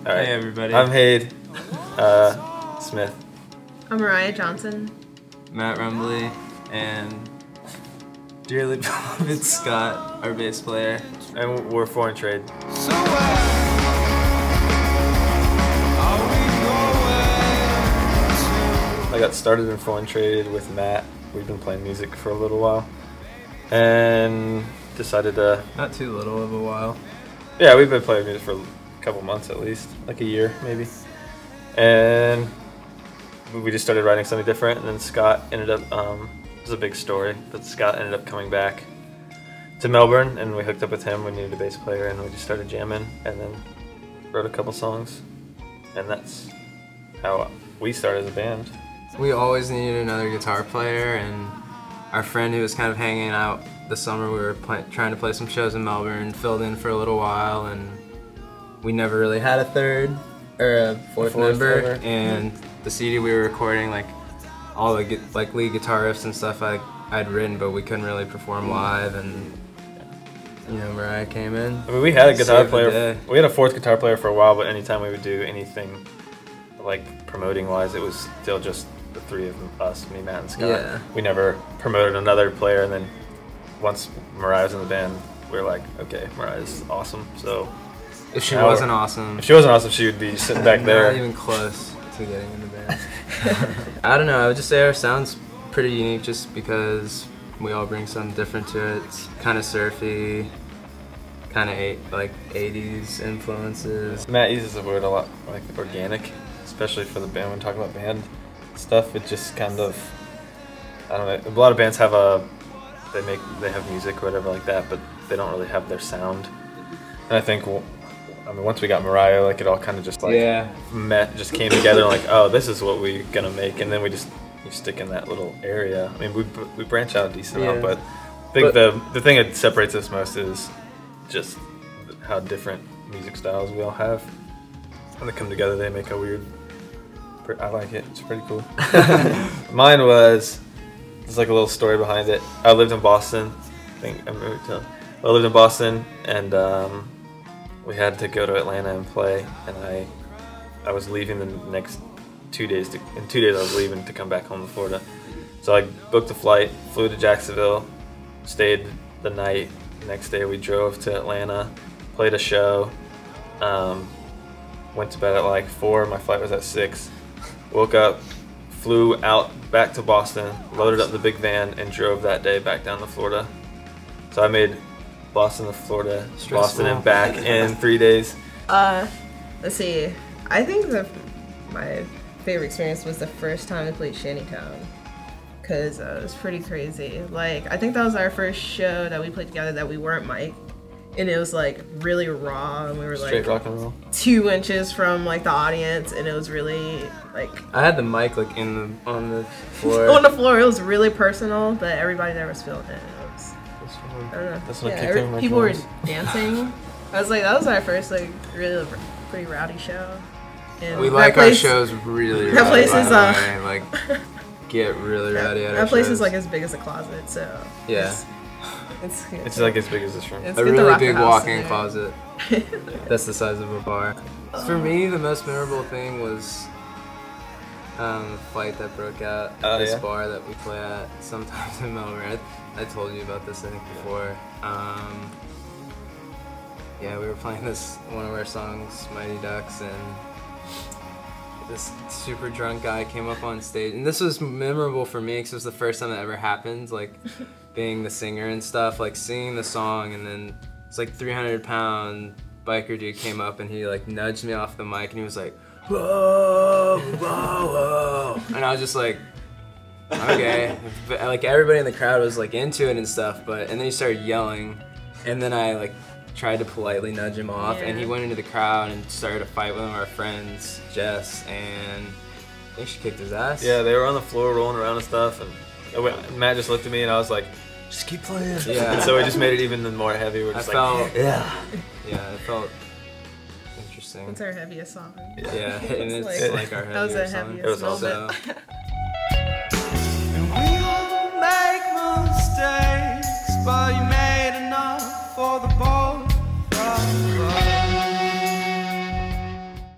All right. Hey everybody. I'm Hayde Smith. I'm Mariah Johnson. Matt Rumbly and dearly beloved Scott, our bass player. And we're foreign trade. I got started in foreign trade with Matt. We've been playing music for a little while. And decided to... Not too little of a while. Yeah, we've been playing music for a couple months at least. Like a year, maybe. And we just started writing something different. And then Scott ended up... it was a big story, but Scott ended up coming back to Melbourne, and we hooked up with him. We needed a bass player, and we just started jamming, and then wrote a couple songs, and that's how we started the band. We always needed another guitar player, and our friend who was kind of hanging out this summer, we were trying to play some shows in Melbourne, filled in for a little while, and we never really had a third or a fourth member. And the CD we were recording, like all the lead guitar riffs and stuff I'd written, but we couldn't really perform live, and you know, Mariah came in. I mean, we had a guitar player. We had a fourth guitar player for a while, but anytime we would do anything like promoting wise, it was still just the three of us, me, Matt, and Scott. Yeah. We never promoted another player, and then once Mariah was in the band, we were like, okay, Mariah's awesome. So if she wasn't awesome, she would be sitting back there. Not even close to getting in the band. I don't know. I would just say our sound's pretty unique, just because we all bring something different to it. It's kind of surfy, kind of like 80s influences. Matt uses the word a lot, like organic, especially for the band. When we talk about band stuff, it just kind of, I don't know. A lot of bands have they have music or whatever like that, but they don't really have their sound. And I think, I mean, once we got Mariah, like it all kind of just like just came together. And like, oh, this is what we're gonna make, and then we stick in that little area. I mean, we branch out a decent amount, but I think the thing that separates us most is just how different music styles we all have. When they come together, they make a weird. I like it. It's pretty cool. Mine was. There's like a little story behind it. I lived in Boston. I lived in Boston, and we had to go to Atlanta and play. And I was leaving the next 2 days. In 2 days, I was leaving to come back home to Florida. So I booked a flight, flew to Jacksonville, stayed the night. The next day, we drove to Atlanta, played a show. Went to bed at like 4. My flight was at 6. Woke up, flew out back to Boston, loaded up the big van, and drove that day back down to Florida. So I made Boston to Florida, Boston and back in 3 days. Let's see. I think my favorite experience was the first time I played Shantytown, because it was pretty crazy. Like, I think that was our first show that we played together that we weren't mic'd, and it was like really raw, and we were Straight like rock and roll. 2 inches from like the audience, and it was really like. I had the mic like on the floor. On the floor, it was really personal, but everybody there was feeling it. I don't know. That's what kicked in my people were drums. dancing. I was like, that was our first like really pretty rowdy show. And we like our shows really rowdy. That place is like get really rowdy at our shows. That place is like as big as a closet, so yeah. It's like as big as this room. A really big walk-in closet. That's the size of a bar. For me, the most memorable thing was the fight that broke out at this bar that we play at sometimes in Melbourne. I told you about this, I think, before. Yeah, we were playing one of our songs, Mighty Ducks, and this super drunk guy came up on stage. And this was memorable for me because it was the first time that ever happened, like being the singer and stuff, like singing the song, and then it's like 300-pound biker dude came up and he like nudged me off the mic and he was like, whoa, whoa, whoa. And I was just like, okay. But, like everybody in the crowd was like into it and stuff, and then he started yelling, and then I like tried to politely nudge him off, and he went into the crowd and started a fight with one of our friends, Jess, and I think she kicked his ass. Yeah, they were on the floor rolling around and stuff, and Matt just looked at me and I was like, just keep playing. Yeah. And so it just made it even more heavy. We're just yeah, it felt interesting. It's our heaviest song. Yeah, and it's like our heaviest song. That was the heaviest moment. And we all make mistakes, but you made enough for the boy.